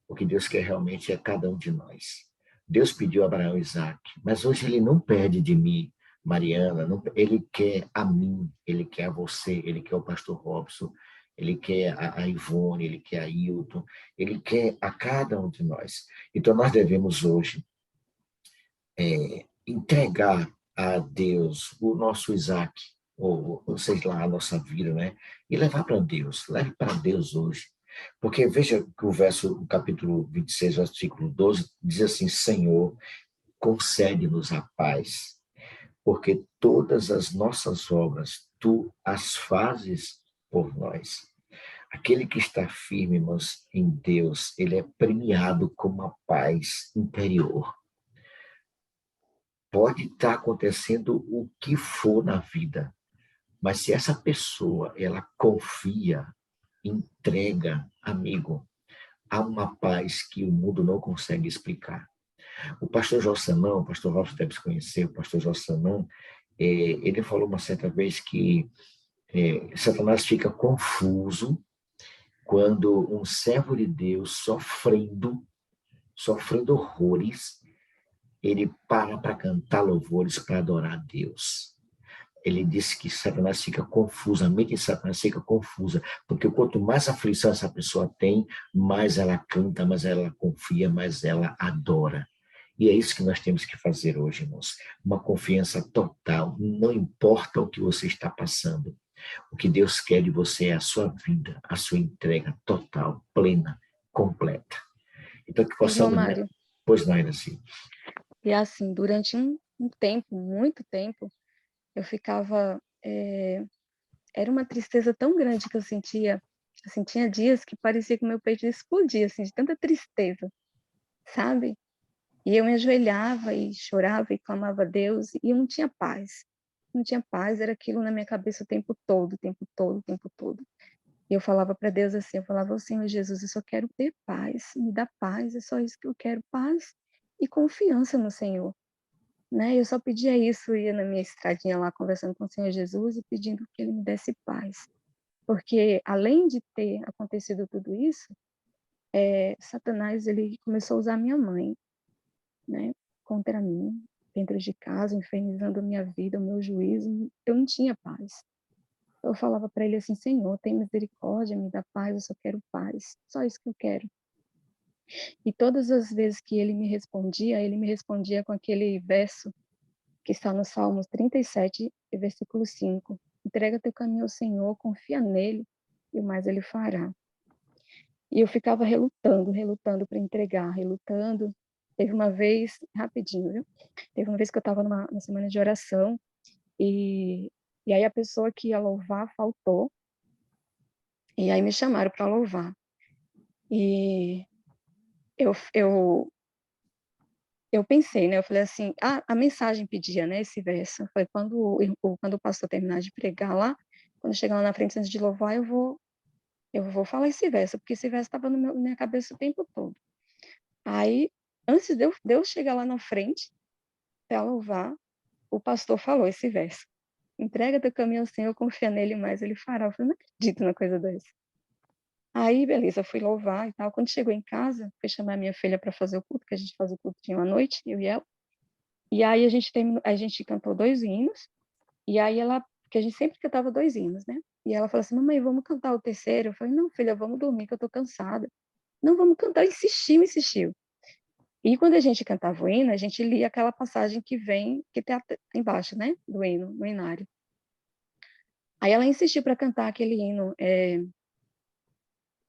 O que Deus quer realmente é cada um de nós. Deus pediu a Abraão e Isaac, mas hoje ele não pede de mim, Mariana, não, ele quer a mim, ele quer a você, ele quer o pastor Robson, ele quer a Ivone, ele quer a Hilton, ele quer a cada um de nós. Então nós devemos hoje entregar a Deus o nosso Isaac, ou sei lá, a nossa vida, né? E levar para Deus, leve para Deus hoje. Porque veja que o capítulo 26, versículo 12, diz assim: Senhor, concede-nos a paz, porque todas as nossas obras, tu as fazes por nós. Aquele que está firme, irmãos, em Deus, ele é premiado com uma paz interior. Pode estar acontecendo o que for na vida, mas se essa pessoa, ela confia, entrega, amigo, há uma paz que o mundo não consegue explicar. O pastor Jossanã, o pastor Robson deve se conhecer, o pastor Jossanã, ele falou uma certa vez que Satanás fica confuso quando um servo de Deus sofrendo horrores, ele para cantar louvores para adorar a Deus. Ele disse que Satanás fica confuso, a mente de Satanás fica confusa, porque quanto mais aflição essa pessoa tem, mais ela canta, mais ela confia, mais ela adora. E é isso que nós temos que fazer hoje, irmãos. Uma confiança total, não importa o que você está passando. O que Deus quer de você é a sua vida, a sua entrega total, plena, completa. Então, que possamos... João Mário, Pois não, ainda assim. e assim, durante um tempo, muito tempo, eu ficava... era uma tristeza tão grande que eu sentia. Assim, tinha dias que parecia que meu peito explodia, assim, de tanta tristeza, sabe? E eu me ajoelhava e chorava e clamava a Deus, e eu não tinha paz. Não tinha paz, era aquilo na minha cabeça o tempo todo, o tempo todo, o tempo todo. E eu falava para Deus assim, eu falava, oh, Senhor Jesus, eu só quero ter paz, me dá paz, é só isso que eu quero, paz e confiança no Senhor. Né? Eu só pedia isso, ia na minha estradinha lá conversando com o Senhor Jesus e pedindo que Ele me desse paz. Porque além de ter acontecido tudo isso, Satanás ele começou a usar minha mãe, né, contra mim, dentro de casa, infernizando a minha vida, o meu juízo. Eu não tinha paz. Eu falava para ele assim, Senhor, tem misericórdia, me dá paz, eu só quero paz, só isso que eu quero. E todas as vezes que ele me respondia com aquele verso que está no Salmos 37, versículo 5. Entrega teu caminho ao Senhor, confia nele, e o mais ele fará. E eu ficava relutando para entregar, relutando. Teve uma vez, rapidinho, viu? Teve uma vez que eu estava numa semana de oração, e aí a pessoa que ia louvar faltou, e aí me chamaram para louvar. E eu pensei, né? Eu falei assim, a mensagem pedia, né? Esse verso. Eu falei, quando o pastor terminar de pregar lá, quando chegar lá na frente antes de louvar, eu vou falar esse verso, porque esse verso estava na minha cabeça o tempo todo. Aí, antes de eu chegar lá na frente para louvar, o pastor falou esse verso. Entrega teu caminho ao Senhor, confia nele, mais ele fará. Eu falei, não acredito numa coisa dessa. Aí, beleza, fui louvar e tal. Quando chegou em casa, fui chamar minha filha para fazer o culto, que a gente faz o cultinho à noite, eu e ela. E aí a gente cantou 2 hinos, E aí ela, porque a gente sempre cantava 2 hinos, né? E ela falou assim, mamãe, vamos cantar o terceiro? Eu falei, não, filha, vamos dormir, que eu tô cansada. Não, vamos cantar. Insistiu, insistiu. E quando a gente cantava o hino, a gente lia aquela passagem que vem, que tem embaixo, né? Do hino, no hinário. Aí ela insistiu para cantar aquele hino,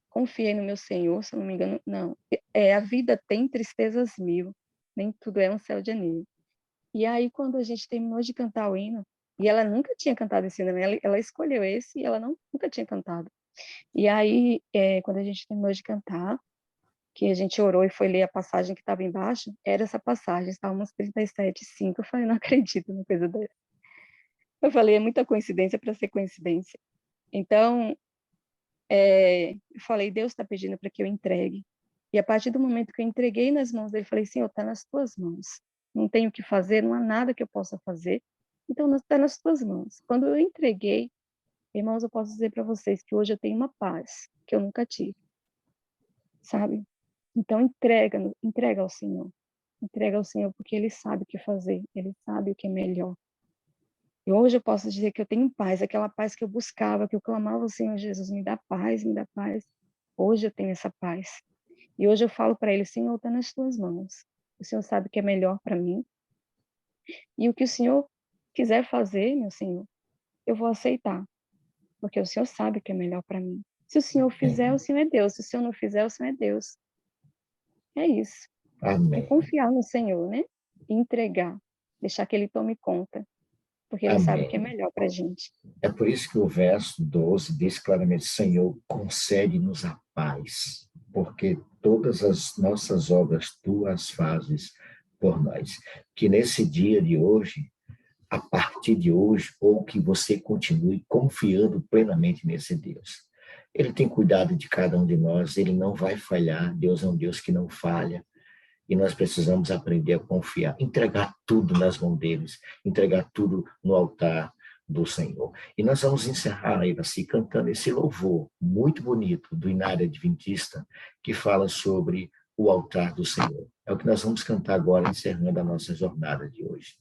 Confiei no meu Senhor, se eu não me engano, não. A vida tem tristezas mil, nem tudo é um céu de anil. E aí, quando a gente terminou de cantar o hino, e ela nunca tinha cantado esse hino, né? Ela escolheu esse e ela nunca tinha cantado. E aí, quando a gente terminou de cantar, que a gente orou e foi ler a passagem que estava embaixo, era essa passagem, estávamos 37:5. Eu falei, não acredito numa coisa dessa. Eu falei, é muita coincidência para ser coincidência. Então, eu falei, Deus está pedindo para que eu entregue. E a partir do momento que eu entreguei nas mãos dele, falei, Senhor, está nas tuas mãos. Não tenho o que fazer, não há nada que eu possa fazer. Então, está nas tuas mãos. Quando eu entreguei, irmãos, eu posso dizer para vocês que hoje eu tenho uma paz que eu nunca tive. Sabe? Então, entrega ao Senhor. Entrega ao Senhor, porque Ele sabe o que fazer. Ele sabe o que é melhor. E hoje eu posso dizer que eu tenho paz, aquela paz que eu buscava, que eu clamava ao Senhor Jesus, me dá paz, me dá paz. Hoje eu tenho essa paz. E hoje eu falo para Ele, Senhor, está nas tuas mãos. O Senhor sabe o que é melhor para mim. E o que o Senhor quiser fazer, meu Senhor, eu vou aceitar. Porque o Senhor sabe o que é melhor para mim. Se o Senhor fizer, o Senhor é Deus. Se o Senhor não fizer, o Senhor é Deus. É isso. Amém. É confiar no Senhor, né? E entregar. Deixar que Ele tome conta. Porque Ele Amém. sabe o que é melhor para a gente. É por isso que o verso 12 diz claramente, Senhor, concede-nos a paz, porque todas as nossas obras Tu as fazes por nós. Que nesse dia de hoje, a partir de hoje, ou que você continue confiando plenamente nesse Deus. Ele tem cuidado de cada um de nós, Ele não vai falhar, Deus é um Deus que não falha. E nós precisamos aprender a confiar, entregar tudo nas mãos deles, entregar tudo no altar do Senhor. E nós vamos encerrar aí, assim, cantando esse louvor muito bonito do Inário Adventista, que fala sobre o altar do Senhor. É o que nós vamos cantar agora, encerrando a nossa jornada de hoje.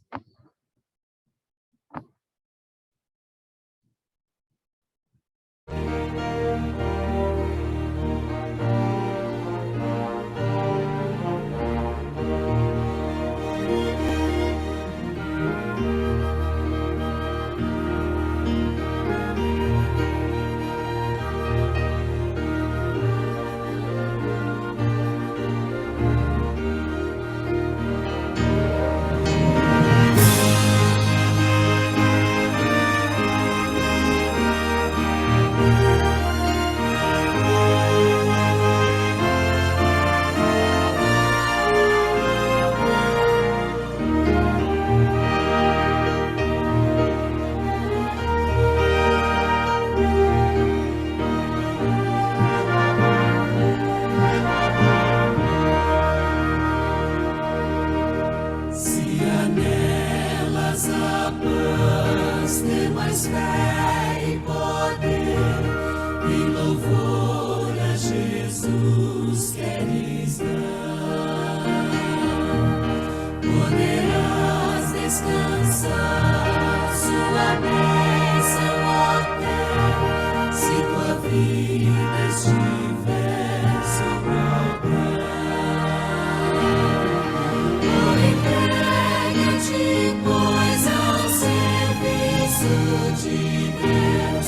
Se anelas a paz, ter mais fé e poder, em louvor a Jesus queres dar, poderás descansar, sua bênção obter, se tua vida estiver sobre o altar. Entrega-te, pois, ao serviço de Deus,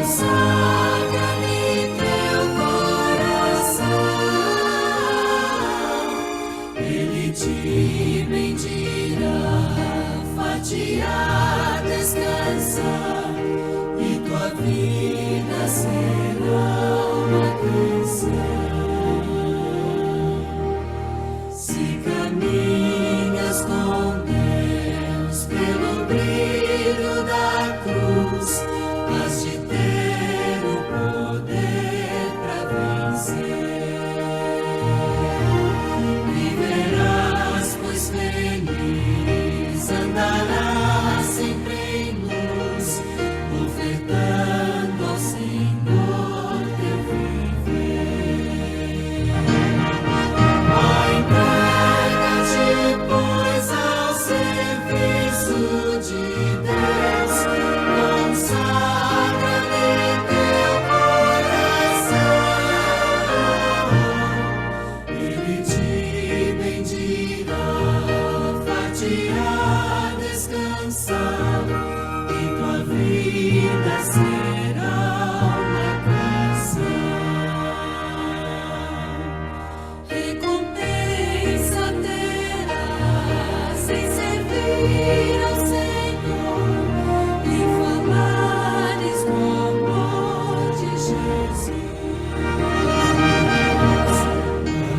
consagra-lhe teu coração. Ele te bendirá, far-te-á descansar, e tua vida será uma canção. Se caminhas com Deus pelo brilho da cruz, has de ter o poder para vencer. Viverás, pois feliz, andarás sempre em luz, ofertando ao Senhor teu viver. Entrega-te, pois, ao serviço de Deus. pedirá, far-te-á descansar, e tua vida será uma canção. Recompensa terás em servir ao Senhor e falares do amor de Jesus.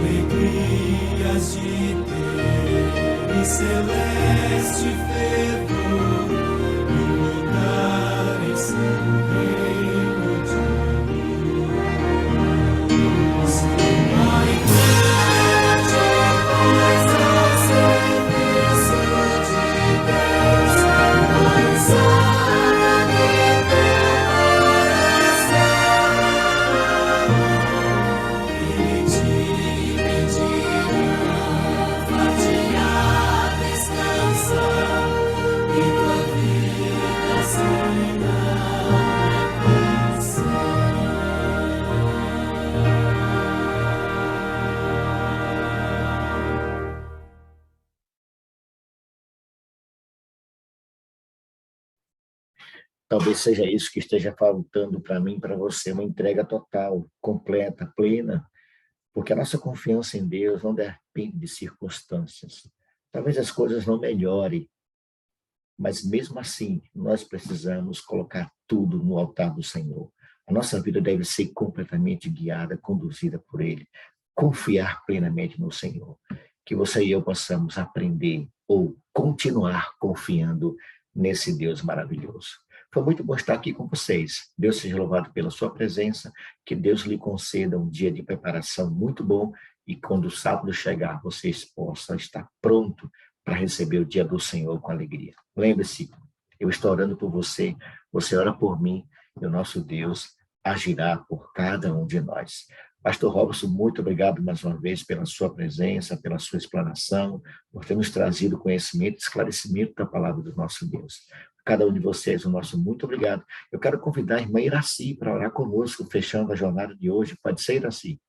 Alegrias de ter e celeste fervor e lutar em seu reino de luz. A igreja depois ao serviço de Deus, lançada em teu coração. Ele te pedirá, far-te-á descansar, e tua vida será uma canção. Talvez seja isso que esteja faltando para mim, para você, uma entrega total, completa, plena, porque a nossa confiança em Deus não depende de circunstâncias. Talvez as coisas não melhorem, mas mesmo assim, nós precisamos colocar tudo no altar do Senhor. A nossa vida deve ser completamente guiada, conduzida por Ele. Confiar plenamente no Senhor. Que você e eu possamos aprender ou continuar confiando nesse Deus maravilhoso. Foi muito bom estar aqui com vocês. Deus seja louvado pela sua presença. Que Deus lhe conceda um dia de preparação muito bom e quando o sábado chegar, vocês possam estar pronto para receber o dia do Senhor com alegria. Lembre-se, eu estou orando por você, você ora por mim, e o nosso Deus agirá por cada um de nós. Pastor Robson, muito obrigado mais uma vez pela sua presença, pela sua explanação, por ter nos trazido conhecimento e esclarecimento da palavra do nosso Deus. Cada um de vocês, o nosso muito obrigado. Eu quero convidar a irmã Iraci para orar conosco, fechando a jornada de hoje. Pode ser, Iraci?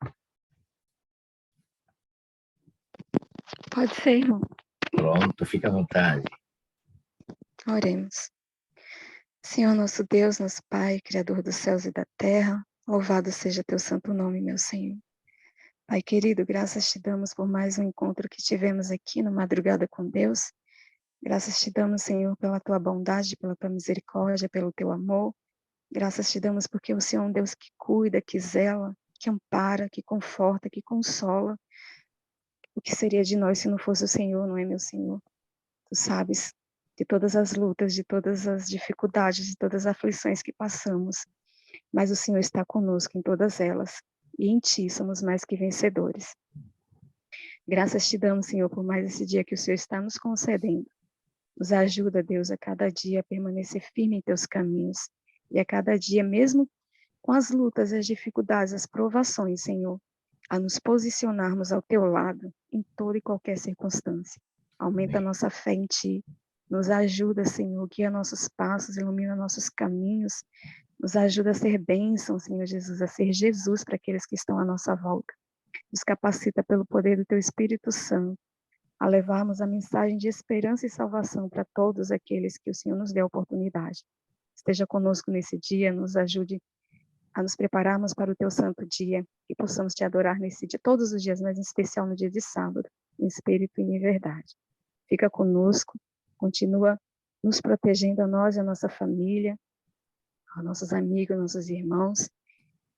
Pode ser, irmão. Pronto, fica à vontade. Oremos. Senhor nosso Deus, nosso Pai, Criador dos céus e da terra, louvado seja teu santo nome, meu Senhor. Pai querido, graças te damos por mais um encontro que tivemos aqui na Madrugada com Deus. Graças te damos, Senhor, pela tua bondade, pela tua misericórdia, pelo teu amor. Graças te damos porque o Senhor é um Deus que cuida, que zela, que ampara, que conforta, que consola. O que seria de nós se não fosse o Senhor, não é, meu Senhor? Tu sabes de todas as lutas, de todas as dificuldades, de todas as aflições que passamos. Mas o Senhor está conosco em todas elas. E em ti somos mais que vencedores. Graças te damos, Senhor, por mais esse dia que o Senhor está nos concedendo. Nos ajuda, Deus, a cada dia a permanecer firme em teus caminhos. E a cada dia, mesmo com as lutas, as dificuldades, as provações, Senhor, a nos posicionarmos ao teu lado em toda e qualquer circunstância. Aumenta a nossa fé em ti. Nos ajuda, Senhor, guia nossos passos, ilumina nossos caminhos. Nos ajuda a ser bênção, Senhor Jesus, a ser Jesus para aqueles que estão à nossa volta. Nos capacita pelo poder do teu Espírito Santo a levarmos a mensagem de esperança e salvação para todos aqueles que o Senhor nos dê a oportunidade. Esteja conosco nesse dia, nos ajude a nos prepararmos para o teu santo dia e possamos te adorar nesse dia, todos os dias, mas em especial no dia de sábado, em espírito e em verdade. Fica conosco, continua nos protegendo a nós e a nossa família, aos nossos amigos, nossos irmãos,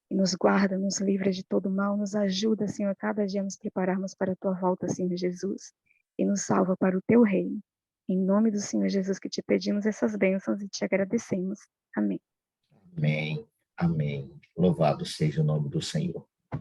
e nos guarda, nos livra de todo mal, nos ajuda, Senhor, a cada dia nos prepararmos para a tua volta, Senhor Jesus, e nos salva para o teu reino. Em nome do Senhor Jesus que te pedimos essas bênçãos e te agradecemos. Amém. Amém. Amém. Louvado seja o nome do Senhor.